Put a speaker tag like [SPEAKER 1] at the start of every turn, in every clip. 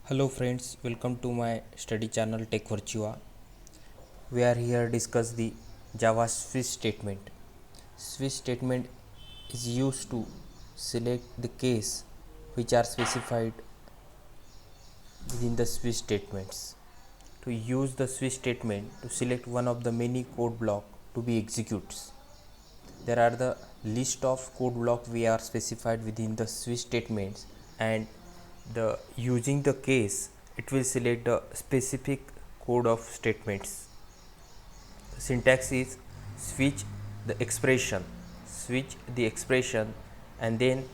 [SPEAKER 1] Hello friends, welcome to my study channel Tech Virtua. We are here discuss the Java switch statement. Switch statement is used to select the case which are specified within the switch statements. To use the switch statement to select one of the many code block to be executes. There are the list of code block we are specified within the switch statements, and the using the case it will select the specific code of statements. The syntax is switch the expression and then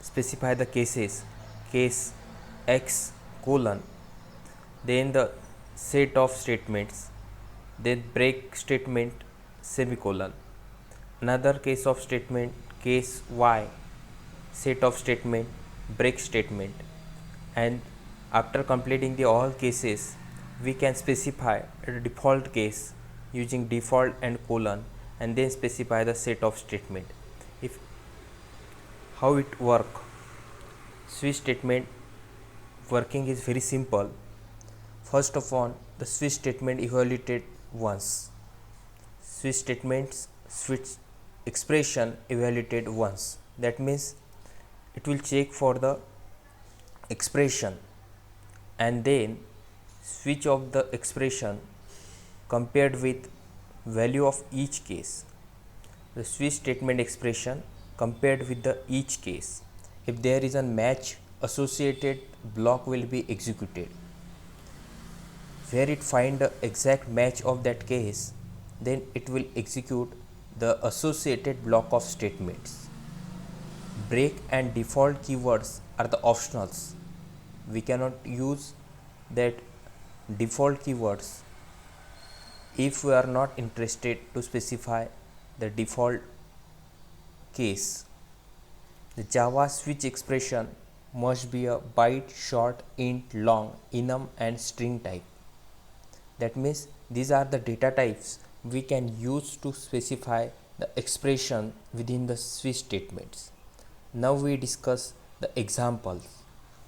[SPEAKER 1] specify the cases, case x colon, then the set of statements, then break statement semicolon, another case of statement case y, set of statement, break statement, and after completing the all cases we can specify a default case using default and colon and then specify the set of statement. If how it work, switch statement working is very simple. First of all, the switch statement evaluated once, switch expression evaluated once, that means it will check for the expression and then switch of the expression compared with value of each case. The switch statement expression compared with the each case. If there is a match, associated block will be executed. Where it find the exact match of that case, then it will execute the associated block of statements. Break and default keywords are the optionals. We cannot use that default keywords if we are not interested to specify the default case. The Java switch expression must be a byte, short, int, long, enum and string type. That means these are the data types we can use to specify the expression within the switch statements. Now we discuss the examples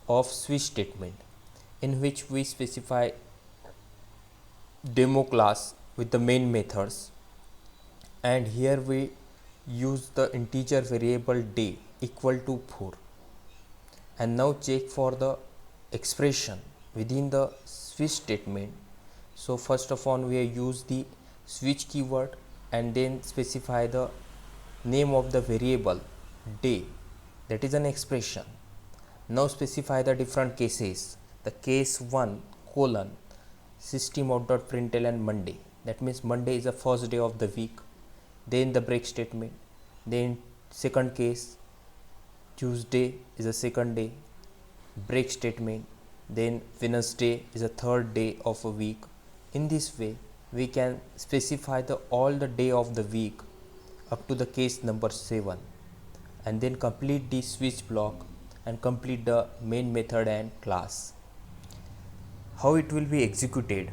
[SPEAKER 1] of switch statement in which we specify demo class with the main methods, and here we use the integer variable day equal to 4, and now check for the expression within the switch statement. So first of all we use the switch keyword and then specify the name of the variable day, that is an expression. Now specify the different cases. The case 1 colon system.out.println Monday, that means Monday is the first day of the week. Then the break statement, then second case Tuesday is the second day, break statement, then Wednesday is the third day of a week. In this way we can specify the all the day of the week up to the case number 7, and then complete the switch block and complete the main method and class. How it will be executed?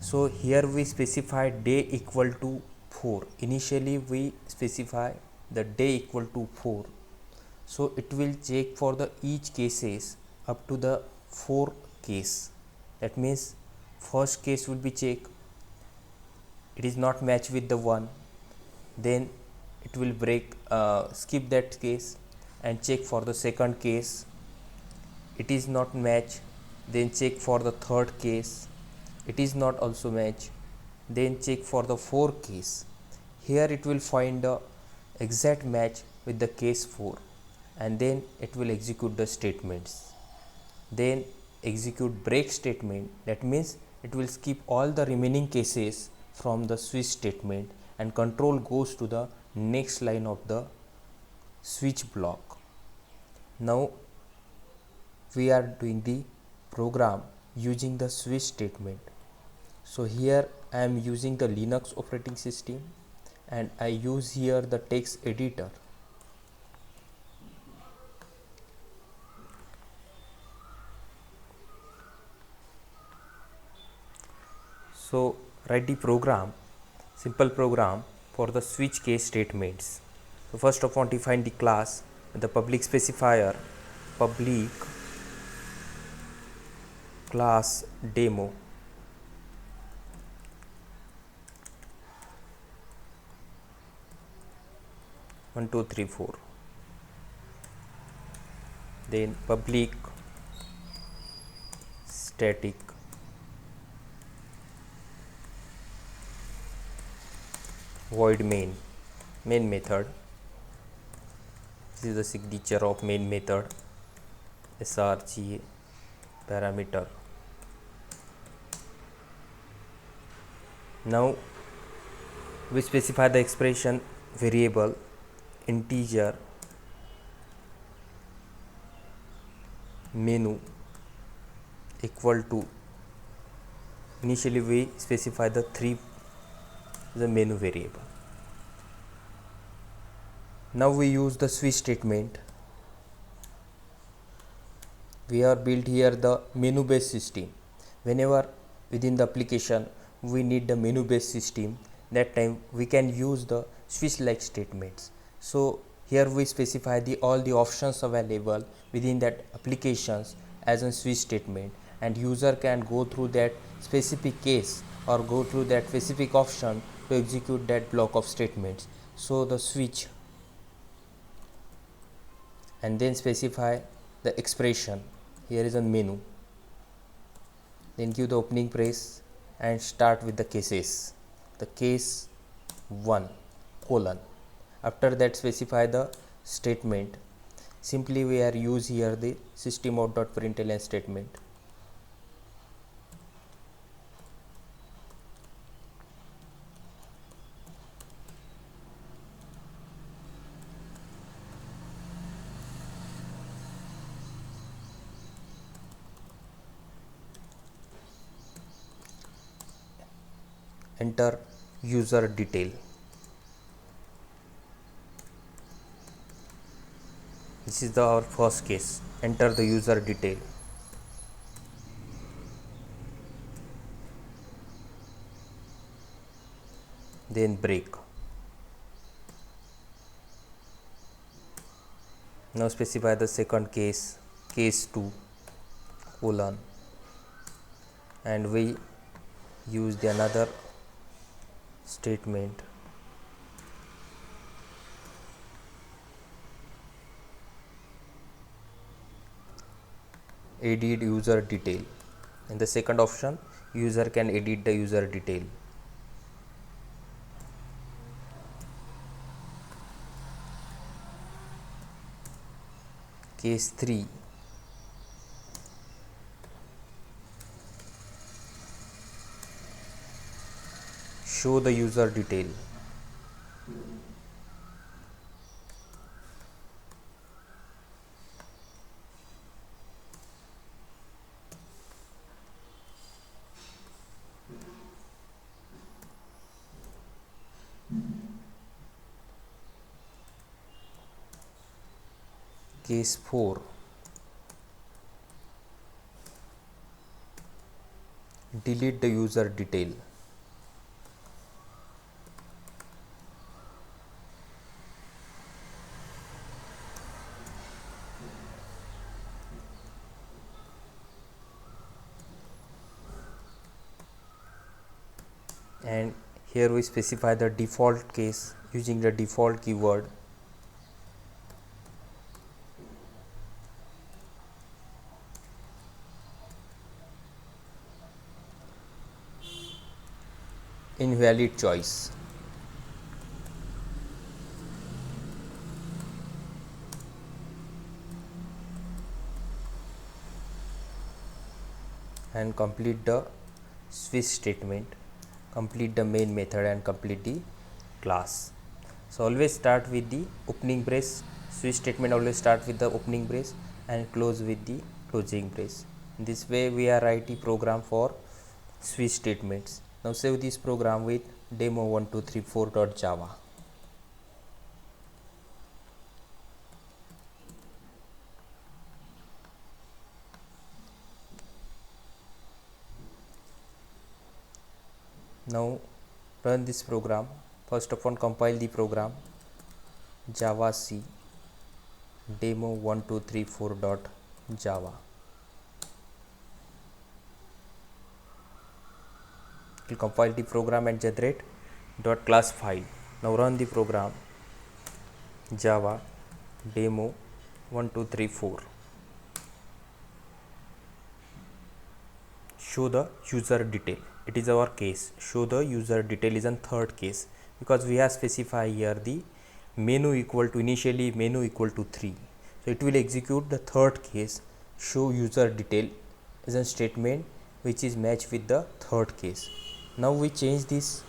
[SPEAKER 1] So here we specify day equal to 4. Initially we specify the day equal to 4, so it will check for the each cases up to the 4 case. That means first case will be check, it is not match with the 1, then it will break skip that case and check for the second case, it is not match, then check for the third case, it is not also match, then check for the fourth case. Here it will find the exact match with the case 4, and then it will execute the statements. Then execute break statement, that means it will skip all the remaining cases from the switch statement and control goes to the next line of the switch block. Now we are doing the program using the switch statement. So here I am using the Linux operating system and I use here the text editor. So write the program, simple program for the switch case statements. So first of all define the class with the public specifier public class demo, one two three four, then public static void main method. This is the signature of main method, srga parameter. Now we specify the expression variable integer menu equal to, initially we specify the menu variable. Now we use the switch statement. We are built here the menu based system. Whenever within the application we need the menu based system, that time we can use the switch like statements. So here we specify all the options available within that applications as a switch statement, and user can go through that specific case or go through that specific option to execute that block of statements. So the switch, and then specify the expression. Here is a menu, then give the opening brace and start with the cases, the case 1 colon. After that specify the statement. Simply we are use here the systemout.println statement. Enter user detail. This is our first case. Enter the user detail. Then break. Now specify the second case, case 2 colon, and we use the another statement. Edit user detail. In the second option, user can edit the user detail. Case 3 show the user detail. Case 4 delete the user detail. And here we specify the default case using the default keyword. Invalid choice. And complete the switch statement, complete the main method and complete the class. So always start with the opening brace. Switch statement always start with the opening brace and close with the closing brace. In this way we are writing program for switch statements. Now save this program with demo1234.java. Now run this program. First of all compile the program javac demo1234.java. will compile the program and generate dot class file. Now run the program java demo 1234. Show the user detail. It is our case. Show the user detail is in third case because we have specified here the menu equal to initially menu equal to 3. So it will execute the third case. Show user detail is a statement which is matched with the third case. Now we change this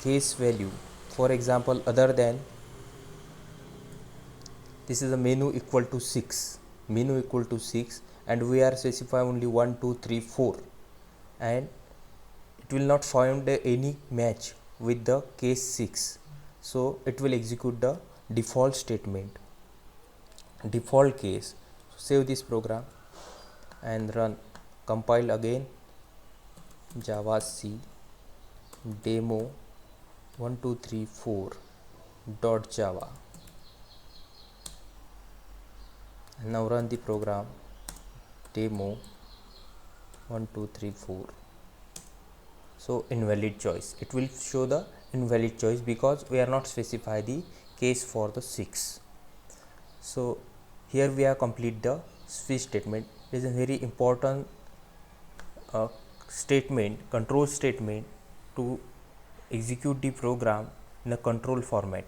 [SPEAKER 1] case value. For example, other than this is a menu equal to 6, menu equal to 6, and we are specifying only 1 2 3 4, and it will not find any match with the case 6. So it will execute the default statement, default case. Save this program and run. Compile again java c demo 1234 dot java. And now run the program demo 1234. So invalid choice, it will show the invalid choice because we are not specify the case for the 6. So here we have complete the switch statement. It is a very important statement, control statement to execute the program in a control format.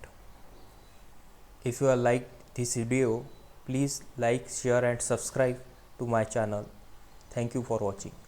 [SPEAKER 1] If you are like this video, please like, share and subscribe to my channel. Thank you for watching.